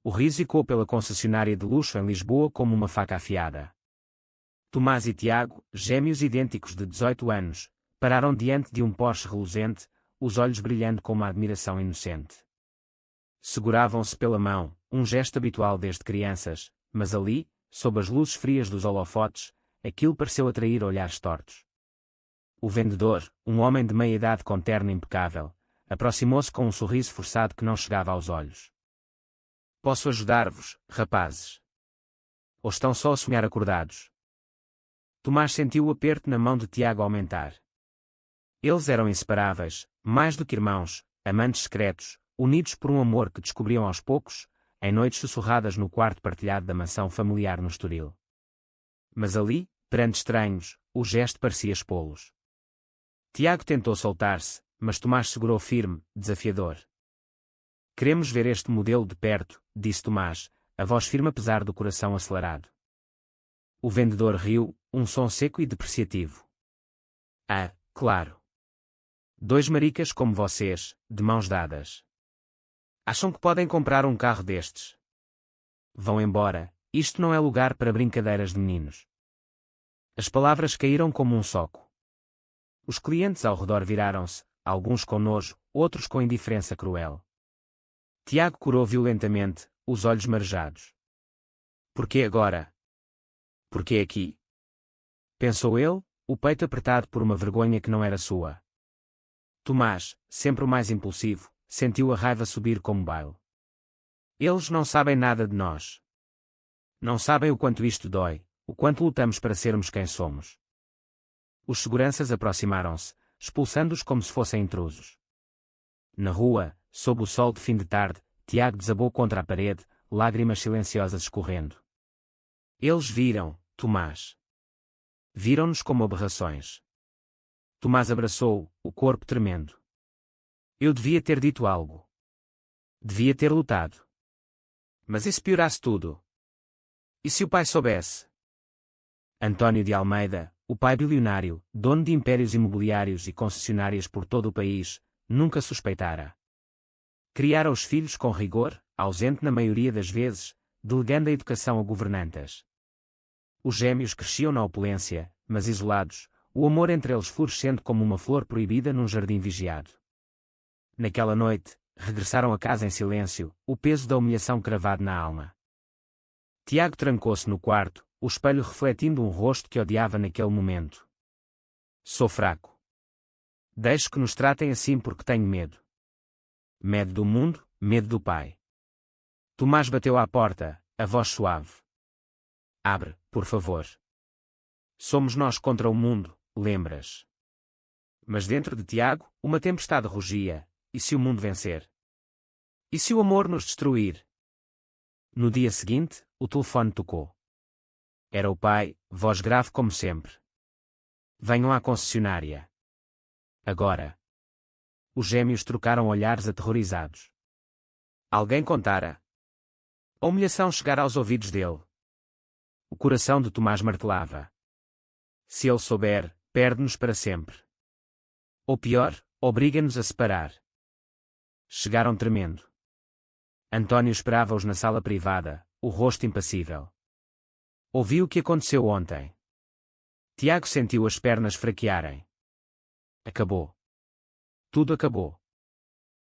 O riso ecoou pela concessionária de luxo em Lisboa como uma faca afiada. Tomás e Tiago, gêmeos idênticos de 18 anos, pararam diante de um Porsche reluzente, os olhos brilhando com uma admiração inocente. Seguravam-se pela mão, um gesto habitual desde crianças, mas ali, sob as luzes frias dos holofotes, aquilo pareceu atrair olhares tortos. O vendedor, um homem de meia-idade com terno impecável, aproximou-se com um sorriso forçado que não chegava aos olhos. Posso ajudar-vos, rapazes? Ou estão só a sonhar acordados? Tomás sentiu o aperto na mão de Tiago aumentar. Eles eram inseparáveis, mais do que irmãos, amantes secretos, unidos por um amor que descobriam aos poucos, em noites sussurradas no quarto partilhado da mansão familiar no Estoril. Mas ali, perante estranhos, o gesto parecia expô-los. Tiago tentou soltar-se, mas Tomás segurou firme, desafiador. Queremos ver este modelo de perto, disse Tomás, a voz firme apesar do coração acelerado. O vendedor riu, um som seco e depreciativo. Ah, claro. Dois maricas como vocês, de mãos dadas. Acham que podem comprar um carro destes? Vão embora, isto não é lugar para brincadeiras de meninos. As palavras caíram como um soco. Os clientes ao redor viraram-se, alguns com nojo, outros com indiferença cruel. Tiago corou violentamente, os olhos marejados. Por que agora? Por que aqui? Pensou ele, o peito apertado por uma vergonha que não era sua. Tomás, sempre o mais impulsivo, sentiu a raiva subir como baile. Eles não sabem nada de nós. Não sabem o quanto isto dói, o quanto lutamos para sermos quem somos. Os seguranças aproximaram-se, expulsando-os como se fossem intrusos. Na rua, sob o sol de fim de tarde, Tiago desabou contra a parede, lágrimas silenciosas escorrendo. Eles viram, Tomás. Viram-nos como aberrações. Tomás abraçou-o, o corpo tremendo. Eu devia ter dito algo. Devia ter lutado. Mas e se piorasse tudo? E se o pai soubesse? António de Almeida, o pai bilionário, dono de impérios imobiliários e concessionárias por todo o país, nunca suspeitara. Criara os filhos com rigor, ausente na maioria das vezes, delegando a educação a governantas. Os gêmeos cresciam na opulência, mas isolados, o amor entre eles florescendo como uma flor proibida num jardim vigiado. Naquela noite, regressaram a casa em silêncio, o peso da humilhação cravado na alma. Tiago trancou-se no quarto, o espelho refletindo um rosto que odiava naquele momento. Sou fraco. Deixo que nos tratem assim porque tenho medo. Medo do mundo, medo do pai. Tomás bateu à porta, a voz suave. Abre, por favor. Somos nós contra o mundo, lembras? Mas dentro de Tiago, uma tempestade rugia. E se o mundo vencer? E se o amor nos destruir? No dia seguinte, o telefone tocou. Era o pai, voz grave como sempre. Venham à concessionária. Agora. Os gêmeos trocaram olhares aterrorizados. Alguém contara. A humilhação chegara aos ouvidos dele. O coração de Tomás martelava. Se ele souber, perde-nos para sempre. Ou pior, obriga-nos a separar. Chegaram tremendo. António esperava-os na sala privada, o rosto impassível. Ouviu o que aconteceu ontem. Tiago sentiu as pernas fraquearem. Acabou. Tudo acabou.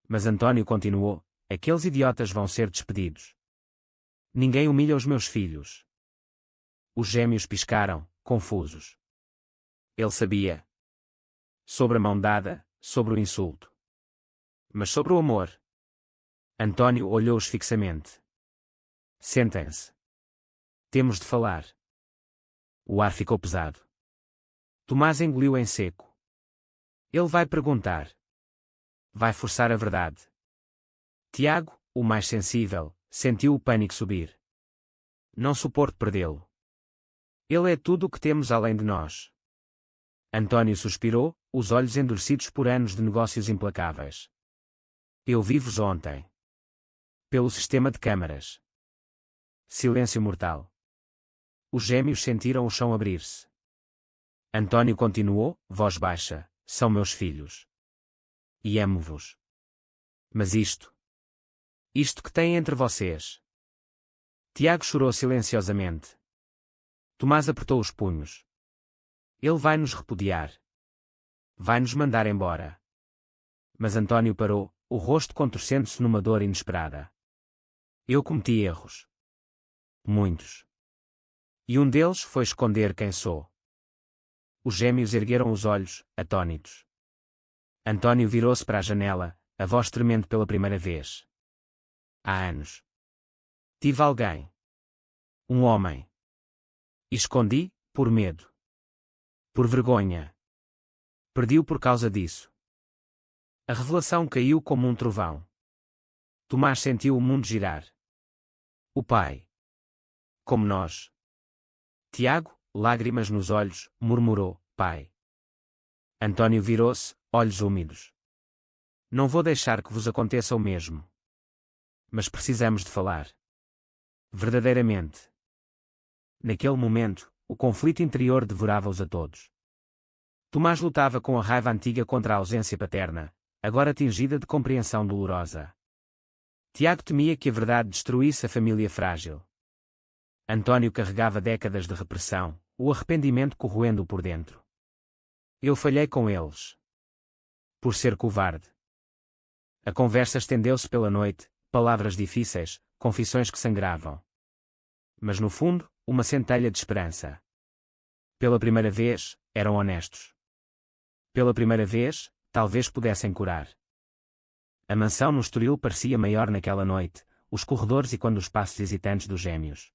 Mas António continuou, aqueles idiotas vão ser despedidos. Ninguém humilha os meus filhos. Os gêmeos piscaram, confusos. Ele sabia. Sobre a mão dada, sobre o insulto. Mas sobre o amor. António olhou-os fixamente. Sentem-se. Temos de falar. O ar ficou pesado. Tomás engoliu em seco. Ele vai perguntar. Vai forçar a verdade. Tiago, o mais sensível, sentiu o pânico subir. Não suporto perdê-lo. Ele é tudo o que temos além de nós. António suspirou, os olhos endurecidos por anos de negócios implacáveis. Eu vi-vos ontem. Pelo sistema de câmaras. Silêncio mortal. Os gêmeos sentiram o chão abrir-se. António continuou, voz baixa, são meus filhos. E amo-vos. Mas isto que tem entre vocês. Tiago chorou silenciosamente. Tomás apertou os punhos. Ele vai nos repudiar. Vai nos mandar embora. Mas António parou, o rosto contorcendo-se numa dor inesperada. Eu cometi erros. Muitos. E um deles foi esconder quem sou. Os gêmeos ergueram os olhos, atônitos. António virou-se para a janela, a voz tremendo pela primeira vez. Há anos. Tive alguém. Um homem. E escondi, por medo. Por vergonha. Perdi-o por causa disso. A revelação caiu como um trovão. Tomás sentiu o mundo girar. O pai. Como nós. Tiago, lágrimas nos olhos, murmurou, pai. António virou-se, olhos úmidos. Não vou deixar que vos aconteça o mesmo. Mas precisamos de falar. Verdadeiramente. Naquele momento, o conflito interior devorava-os a todos. Tomás lutava com a raiva antiga contra a ausência paterna, agora tingida de compreensão dolorosa. Tiago temia que a verdade destruísse a família frágil. António carregava décadas de repressão, o arrependimento corroendo-o por dentro. Eu falhei com eles. Por ser covarde. A conversa estendeu-se pela noite, palavras difíceis, confissões que sangravam. Mas no fundo, uma centelha de esperança. Pela primeira vez, eram honestos. Pela primeira vez, talvez pudessem curar. A mansão no Estoril parecia maior naquela noite, os corredores e quando os passos hesitantes dos gêmeos.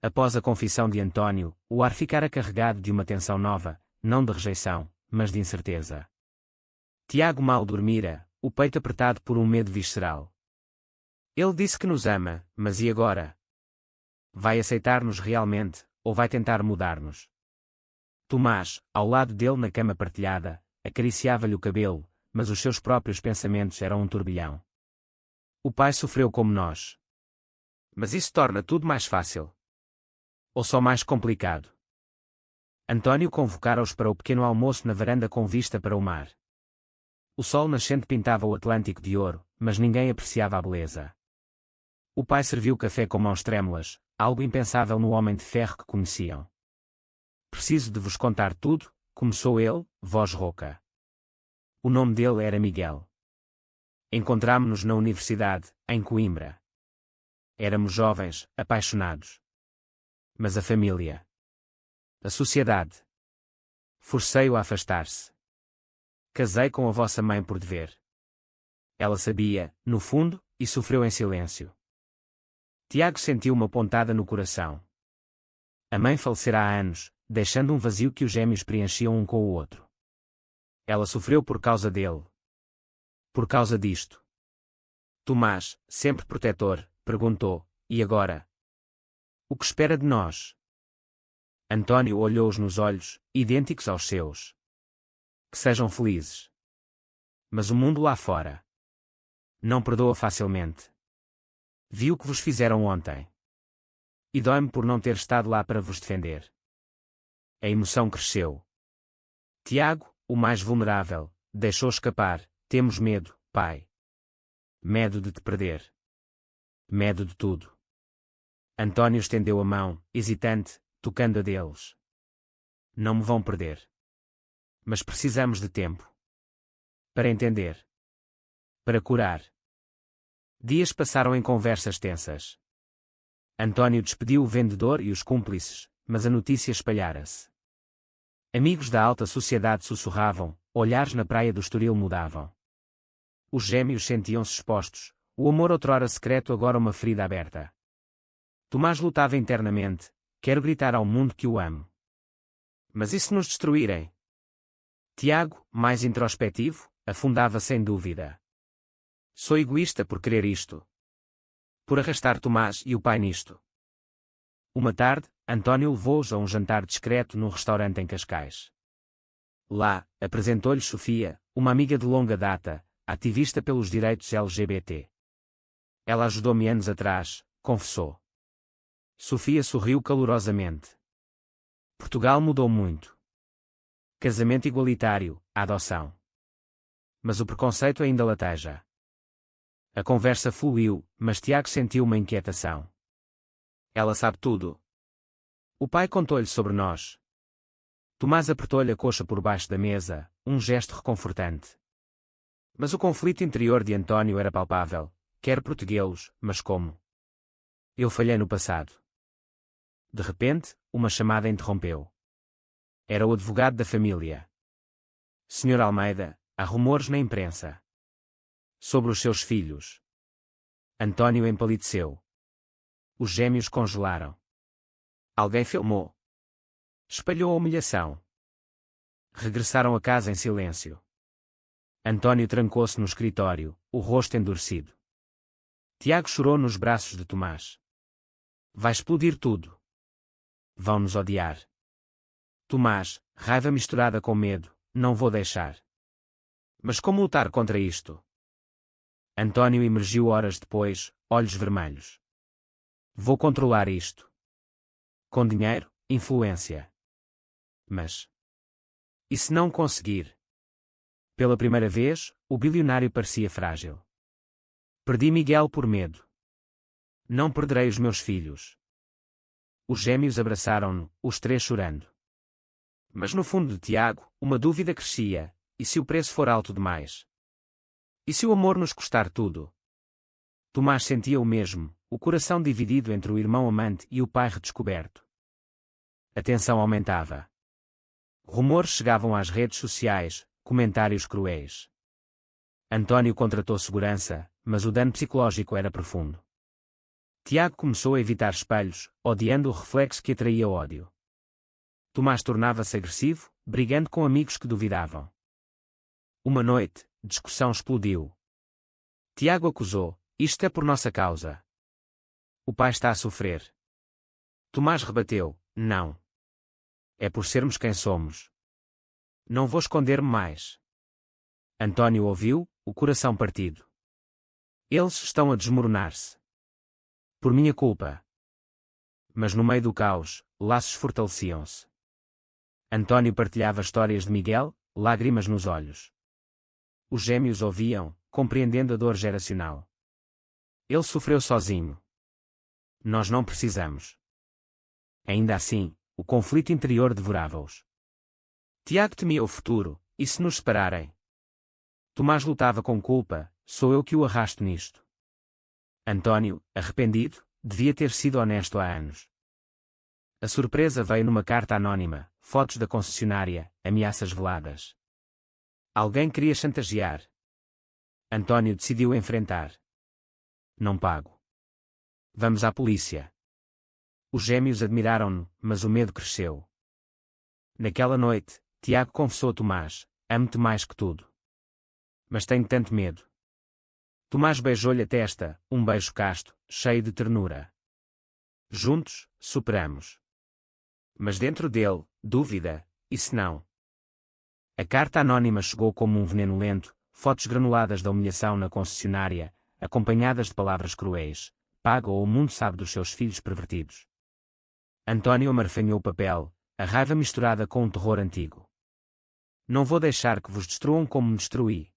Após a confissão de António, o ar ficara carregado de uma tensão nova, não de rejeição, mas de incerteza. Tiago mal dormira, o peito apertado por um medo visceral. Ele disse que nos ama, mas e agora? Vai aceitar-nos realmente, ou vai tentar mudar-nos? Tomás, ao lado dele na cama partilhada, acariciava-lhe o cabelo, mas os seus próprios pensamentos eram um turbilhão. O pai sofreu como nós. Mas isso torna tudo mais fácil. Ou só mais complicado? António convocara-os para o pequeno almoço na varanda com vista para o mar. O sol nascente pintava o Atlântico de ouro, mas ninguém apreciava a beleza. O pai serviu café com mãos trêmulas, algo impensável no homem de ferro que conheciam. Preciso de vos contar tudo, começou ele, voz rouca. O nome dele era Miguel. Encontrámo-nos na universidade, em Coimbra. Éramos jovens, apaixonados. Mas a família. A sociedade. Forcei-o a afastar-se. Casei com a vossa mãe por dever. Ela sabia, no fundo, e sofreu em silêncio. Tiago sentiu uma pontada no coração. A mãe falecera há anos, deixando um vazio que os gêmeos preenchiam um com o outro. Ela sofreu por causa dele. Por causa disto. Tomás, sempre protetor, perguntou, e agora? O que espera de nós? António olhou-os nos olhos, idênticos aos seus. Que sejam felizes. Mas o mundo lá fora não perdoa facilmente. Vi o que vos fizeram ontem. E dói-me por não ter estado lá para vos defender. A emoção cresceu. Tiago, o mais vulnerável, deixou escapar, temos medo, pai. Medo de te perder. Medo de tudo. António estendeu a mão, hesitante, tocando a deles. Não me vão perder. Mas precisamos de tempo. Para entender. Para curar. Dias passaram em conversas tensas. António despediu o vendedor e os cúmplices, mas a notícia espalhara-se. Amigos da alta sociedade sussurravam, olhares na praia do Estoril mudavam. Os gêmeos sentiam-se expostos, o amor outrora secreto agora uma ferida aberta. Tomás lutava internamente, quero gritar ao mundo que o amo. Mas e se nos destruírem? Tiago, mais introspectivo, afundava sem dúvida. Sou egoísta por querer isto. Por arrastar Tomás e o pai nisto. Uma tarde, António levou-os a um jantar discreto num restaurante em Cascais. Lá, apresentou-lhes Sofia, uma amiga de longa data, ativista pelos direitos LGBT. Ela ajudou-me anos atrás, confessou. Sofia sorriu calorosamente. Portugal mudou muito. Casamento igualitário, a adoção. Mas o preconceito ainda lateja. A conversa fluiu, mas Tiago sentiu uma inquietação. Ela sabe tudo. O pai contou-lhe sobre nós. Tomás apertou-lhe a coxa por baixo da mesa, um gesto reconfortante. Mas o conflito interior de António era palpável. Quer protegê-los, mas como? Eu falhei no passado. De repente, uma chamada interrompeu. Era o advogado da família. Senhor Almeida, há rumores na imprensa. Sobre os seus filhos. António empalideceu. Os gêmeos congelaram. Alguém filmou. Espalhou a humilhação. Regressaram a casa em silêncio. António trancou-se no escritório, o rosto endurecido. Tiago chorou nos braços de Tomás. Vai explodir tudo. Vão nos odiar. Tomás, raiva misturada com medo, não vou deixar. Mas como lutar contra isto? António emergiu horas depois, olhos vermelhos. Vou controlar isto. Com dinheiro, influência. Mas... e se não conseguir? Pela primeira vez, o bilionário parecia frágil. Perdi Miguel por medo. Não perderei os meus filhos. Os gêmeos abraçaram-no, os três chorando. Mas no fundo de Tiago, uma dúvida crescia: e se o preço for alto demais? E se o amor nos custar tudo? Tomás sentia o mesmo, o coração dividido entre o irmão amante e o pai redescoberto. A tensão aumentava. Rumores chegavam às redes sociais, comentários cruéis. António contratou segurança, mas o dano psicológico era profundo. Tiago começou a evitar espelhos, odiando o reflexo que atraía ódio. Tomás tornava-se agressivo, brigando com amigos que duvidavam. Uma noite, discussão explodiu. Tiago acusou: isto é por nossa causa. O pai está a sofrer. Tomás rebateu: não. É por sermos quem somos. Não vou esconder-me mais. António ouviu, o coração partido. Eles estão a desmoronar-se. Por minha culpa. Mas no meio do caos, laços fortaleciam-se. António partilhava histórias de Miguel, lágrimas nos olhos. Os gêmeos ouviam, compreendendo a dor geracional. Ele sofreu sozinho. Nós não precisamos. Ainda assim, o conflito interior devorava-os. Tiago temia o futuro: e se nos separarem? Tomás lutava com culpa: sou eu que o arrasto nisto. António, arrependido, devia ter sido honesto há anos. A surpresa veio numa carta anónima: fotos da concessionária, ameaças veladas. Alguém queria chantagear. António decidiu enfrentar. Não pago. Vamos à polícia. Os gêmeos admiraram-no, mas o medo cresceu. Naquela noite, Tiago confessou a Tomás: amo-te mais que tudo. Mas tenho tanto medo. Tomás beijou-lhe a testa, um beijo casto, cheio de ternura. Juntos, superamos. Mas dentro dele, dúvida: e se não? A carta anónima chegou como um veneno lento, fotos granuladas da humilhação na concessionária, acompanhadas de palavras cruéis: paga ou o mundo sabe dos seus filhos pervertidos. António amarfanhou o papel, a raiva misturada com um terror antigo. Não vou deixar que vos destruam como me destruí.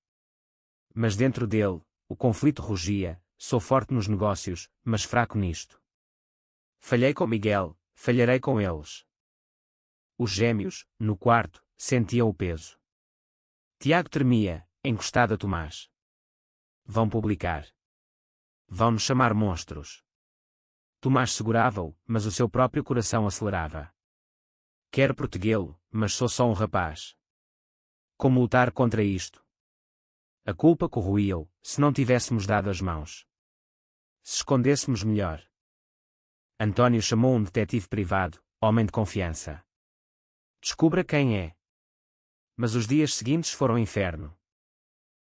Mas dentro dele, o conflito rugia: sou forte nos negócios, mas fraco nisto. Falhei com Miguel, falharei com eles. Os gêmeos, no quarto, sentiam o peso. Tiago tremia, encostado a Tomás. Vão publicar. Vão nos chamar monstros. Tomás segurava-o, mas o seu próprio coração acelerava. Quero protegê-lo, mas sou só um rapaz. Como lutar contra isto? A culpa corroía-o: se não tivéssemos dado as mãos. Se escondêssemos melhor. António chamou um detetive privado, homem de confiança. Descubra quem é. Mas os dias seguintes foram inferno.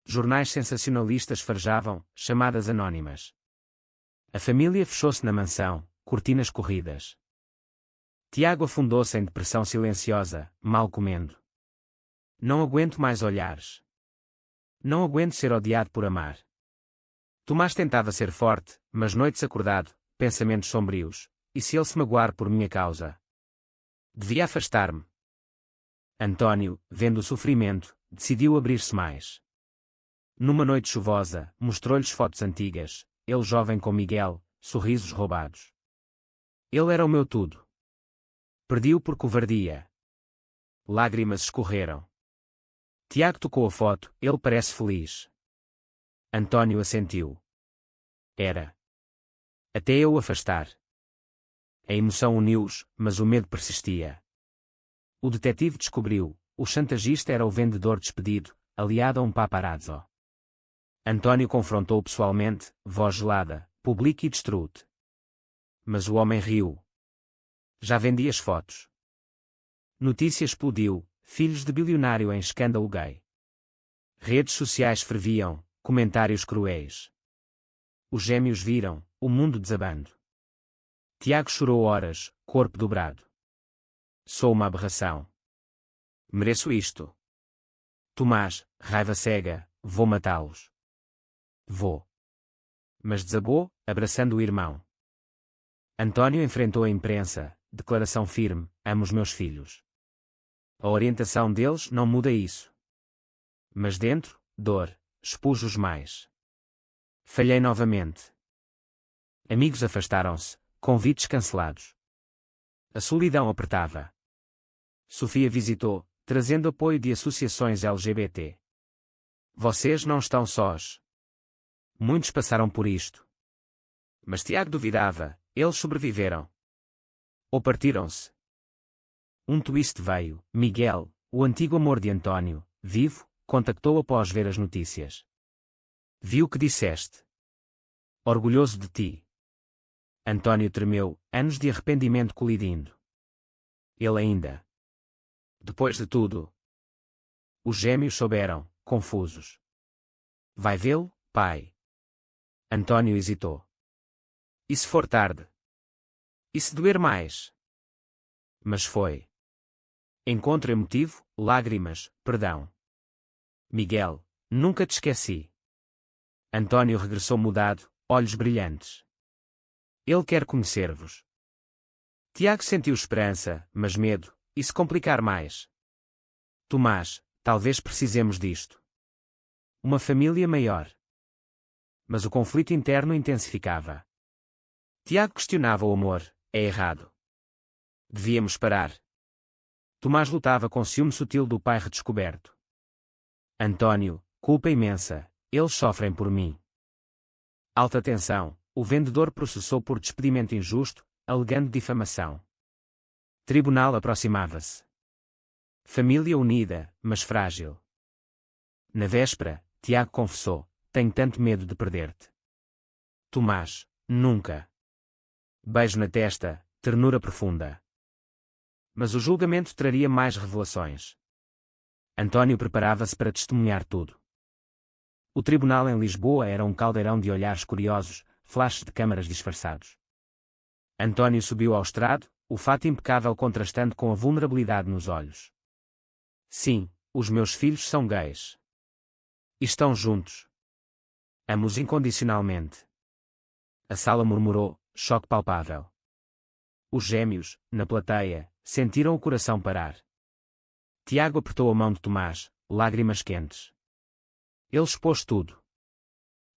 Jornais sensacionalistas farjavam, chamadas anónimas. A família fechou-se na mansão, cortinas corridas. Tiago afundou-se em depressão silenciosa, mal comendo. Não aguento mais olhares. Não aguento ser odiado por amar. Tomás tentava ser forte, mas noites acordado, pensamentos sombrios: e se ele se magoar por minha causa? Devia afastar-me. António, vendo o sofrimento, decidiu abrir-se mais. Numa noite chuvosa, mostrou-lhes fotos antigas, ele jovem com Miguel, sorrisos roubados. Ele era o meu tudo. Perdi-o por covardia. Lágrimas escorreram. Tiago tocou a foto, ele parece feliz. António assentiu. Era. Até eu o afastar. A emoção uniu-os, mas o medo persistia. O detetive descobriu, o chantagista era o vendedor despedido, aliado a um paparazzo. António confrontou pessoalmente, voz gelada, publique e destrua-te. Mas o homem riu. Já vendi as fotos. Notícia explodiu, filhos de bilionário em escândalo gay. Redes sociais ferviam, comentários cruéis. Os gêmeos viram, o mundo desabando. Tiago chorou horas, corpo dobrado. Sou uma aberração. Mereço isto. Tomás, raiva cega, vou matá-los. Vou. Mas desabou, abraçando o irmão. António enfrentou a imprensa, declaração firme, amo os meus filhos. A orientação deles não muda isso. Mas dentro, dor, expus-os mais. Falhei novamente. Amigos afastaram-se, convites cancelados. A solidão apertava. Sofia visitou, trazendo apoio de associações LGBT. Vocês não estão sós. Muitos passaram por isto. Mas Tiago duvidava, eles sobreviveram. Ou partiram-se. Um twist veio, Miguel, o antigo amor de António, vivo, contactou após ver as notícias. Vi o que disseste. Orgulhoso de ti. António tremeu, anos de arrependimento colidindo. Ele ainda. Depois de tudo. Os gêmeos souberam, confusos. Vai vê-lo, pai? António hesitou. E se for tarde? E se doer mais? Mas foi. Encontro emotivo, lágrimas, perdão. Miguel, nunca te esqueci. António regressou mudado, olhos brilhantes. Ele quer conhecer-vos. Tiago sentiu esperança, mas medo, e se complicar mais? Tomás, talvez precisemos disto. Uma família maior. Mas o conflito interno intensificava. Tiago questionava o amor, é errado. Devíamos parar. Tomás lutava com ciúme sutil do pai redescoberto. António, culpa imensa, eles sofrem por mim. Alta tensão, o vendedor processou por despedimento injusto, alegando difamação. Tribunal aproximava-se. Família unida, mas frágil. Na véspera, Tiago confessou, tenho tanto medo de perder-te. Tomás, nunca. Beijo na testa, ternura profunda. Mas o julgamento traria mais revelações. António preparava-se para testemunhar tudo. O tribunal em Lisboa era um caldeirão de olhares curiosos, flashes de câmaras disfarçados. António subiu ao estrado, o fato impecável contrastando com a vulnerabilidade nos olhos. Sim, os meus filhos são gays. E estão juntos. Amo-os incondicionalmente. A sala murmurou, choque palpável. Os gêmeos, na plateia, sentiram o coração parar. Tiago apertou a mão de Tomás, lágrimas quentes. Ele expôs tudo.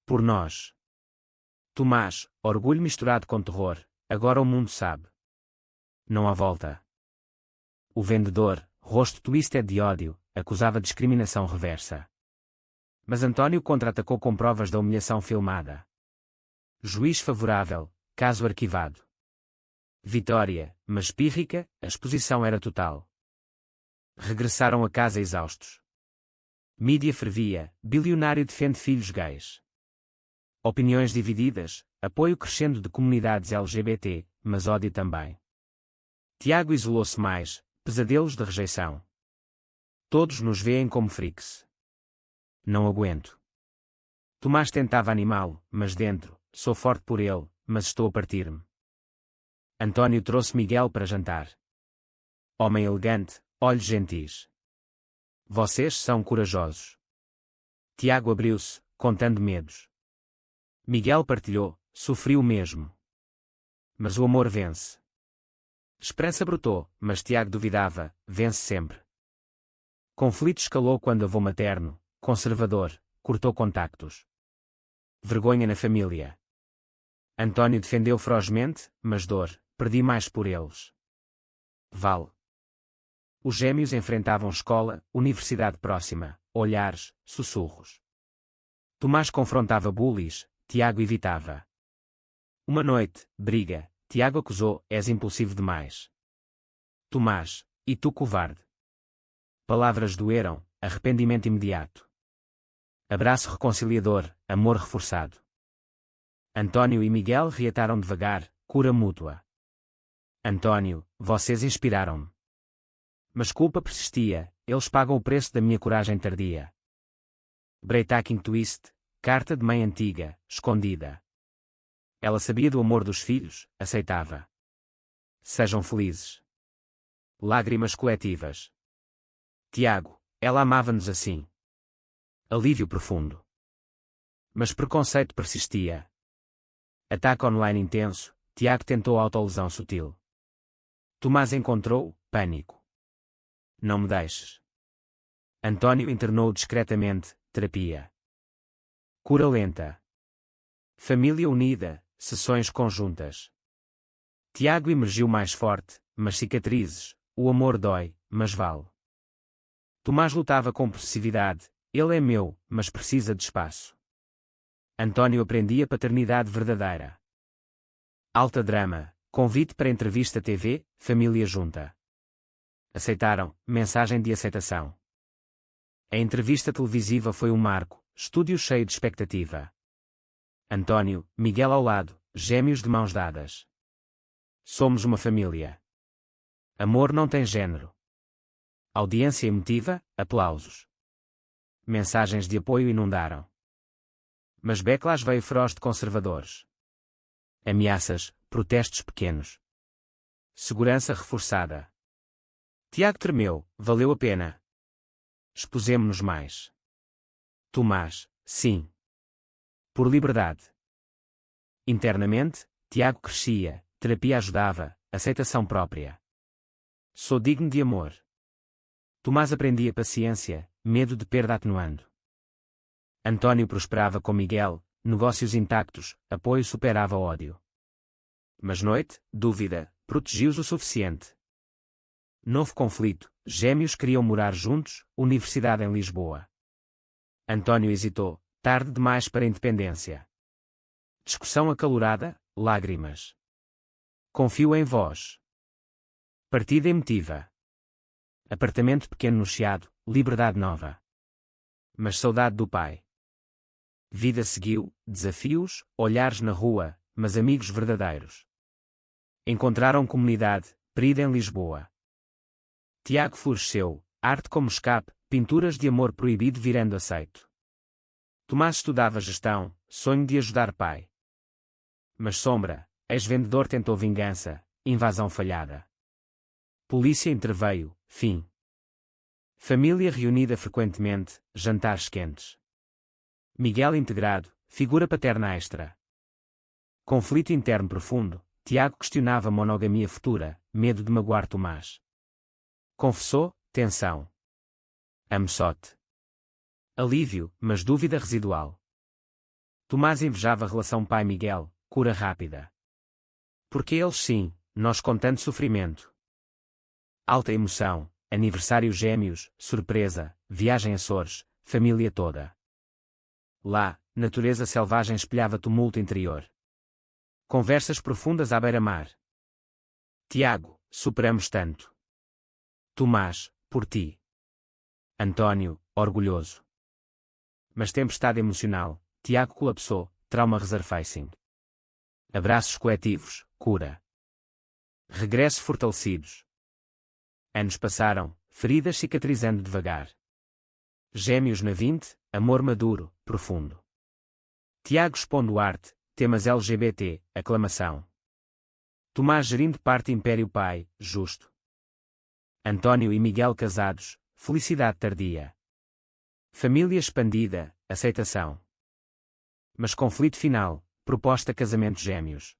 Por nós. Tomás, orgulho misturado com terror, agora o mundo sabe. Não há volta. O vendedor, rosto twisted de ódio, acusava discriminação reversa. Mas António contra-atacou com provas da humilhação filmada. Juiz favorável, caso arquivado. Vitória, mas pírrica, a exposição era total. Regressaram a casa exaustos. Mídia fervia, bilionário defende filhos gays. Opiniões divididas, apoio crescendo de comunidades LGBT, mas ódio também. Tiago isolou-se mais, pesadelos de rejeição. Todos nos veem como freaks. Não aguento. Tomás tentava animá-lo, mas dentro, sou forte por ele, mas estou a partir-me. António trouxe Miguel para jantar. Homem elegante, olhos gentis. Vocês são corajosos. Tiago abriu-se, contando medos. Miguel partilhou, sofreu mesmo. Mas o amor vence. Esperança brotou, mas Tiago duvidava, vence sempre. Conflito escalou quando avô materno, conservador, cortou contactos. Vergonha na família. António defendeu ferozmente, mas dor, perdi mais por eles. Val. Os gêmeos enfrentavam escola, universidade próxima, olhares, sussurros. Tomás confrontava bullies, Tiago evitava. Uma noite, briga, Tiago acusou: és impulsivo demais. Tomás: e tu covarde. Palavras doeram, arrependimento imediato. Abraço reconciliador, amor reforçado. António e Miguel reataram devagar, cura mútua. António: vocês inspiraram-me. Mas culpa persistia, eles pagam o preço da minha coragem tardia. Breitaking Twist, carta de mãe antiga, escondida. Ela sabia do amor dos filhos, aceitava. Sejam felizes. Lágrimas coletivas. Tiago: ela amava-nos assim. Alívio profundo. Mas preconceito persistia. Ataque online intenso, Tiago tentou autolesão sutil. Tomás encontrou, pânico. Não me deixes. António internou discretamente, terapia. Cura lenta. Família unida, sessões conjuntas. Tiago emergiu mais forte, mas cicatrizes, o amor dói, mas vale. Tomás lutava com possessividade, ele é meu, mas precisa de espaço. António aprendia paternidade verdadeira. Alta drama, convite para entrevista TV, família junta. Aceitaram, mensagem de aceitação. A entrevista televisiva foi um marco, estúdio cheio de expectativa. António, Miguel ao lado, gêmeos de mãos dadas. Somos uma família. Amor não tem género. Audiência emotiva, aplausos. Mensagens de apoio inundaram. Mas backlash veio feroz de conservadores. Ameaças, protestos pequenos. Segurança reforçada. Tiago tremeu, valeu a pena. Expusemo-nos mais. Tomás: sim. Por liberdade. Internamente, Tiago crescia, terapia ajudava, aceitação própria. Sou digno de amor. Tomás aprendia paciência, medo de perda atenuando. António prosperava com Miguel, negócios intactos, apoio superava ódio. Mas noite, dúvida, protegiu-os o suficiente. Novo conflito, gêmeos queriam morar juntos, universidade em Lisboa. António hesitou, tarde demais para a independência. Discussão acalorada, lágrimas. Confio em vós. Partida emotiva. Apartamento pequeno no Chiado, liberdade nova. Mas saudade do pai. Vida seguiu, desafios, olhares na rua, mas amigos verdadeiros. Encontraram comunidade, perida em Lisboa. Tiago floresceu, arte como escape, pinturas de amor proibido virando aceito. Tomás estudava gestão, sonho de ajudar pai. Mas sombra, ex-vendedor tentou vingança, invasão falhada. Polícia interveio, fim. Família reunida frequentemente, jantares quentes. Miguel integrado, figura paterna extra. Conflito interno profundo, Tiago questionava monogamia futura, medo de magoar Tomás. Confessou, tensão. Amo só-te. Alívio, mas dúvida residual. Tomás invejava a relação pai-Miguel, cura rápida. Porque eles sim, nós com tanto sofrimento. Alta emoção, aniversário gêmeos, surpresa, viagem a Açores, família toda. Lá, natureza selvagem espelhava tumulto interior. Conversas profundas à beira-mar. Tiago, superamos tanto. Tomás, por ti. António, orgulhoso. Mas tempestade emocional, Tiago colapsou, trauma resurfacing. Abraços coletivos, cura. Regresso fortalecidos. Anos passaram, feridas cicatrizando devagar. Gêmeos na 20, amor maduro, profundo. Tiago expondo arte, temas LGBT, aclamação. Tomás gerindo parte Império Pai, justo. António e Miguel casados, felicidade tardia. Família expandida, aceitação. Mas conflito final, proposta casamento gêmeos.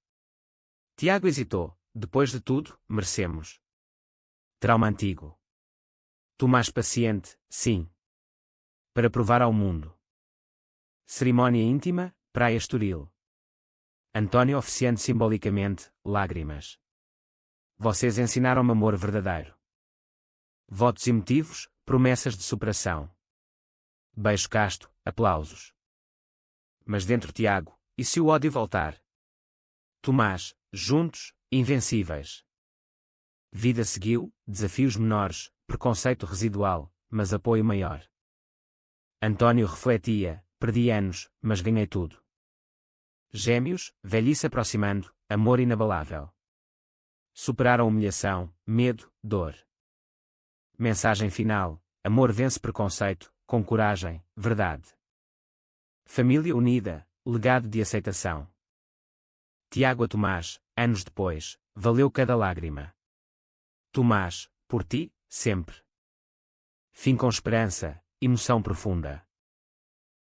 Tiago hesitou, depois de tudo, merecemos. Trauma antigo. Tomás paciente, sim. Para provar ao mundo. Cerimónia íntima, Praia Estoril. António oficiando simbolicamente, lágrimas. vocês ensinaram-me amor verdadeiro. Votos emotivos, promessas de superação. Beijo casto, aplausos. Mas dentro Tiago, e se o ódio voltar? Tomás, juntos, invencíveis. Vida seguiu, desafios menores, preconceito residual, mas apoio maior. António refletia, perdi anos, mas ganhei tudo. Gêmeos, velhice aproximando, amor inabalável. Superaram humilhação, medo, dor. Mensagem final, amor vence preconceito, com coragem, verdade. Família unida, legado de aceitação. Tiago a Tomás, anos depois, valeu cada lágrima. Tomás, por ti, sempre. Fim com esperança, emoção profunda.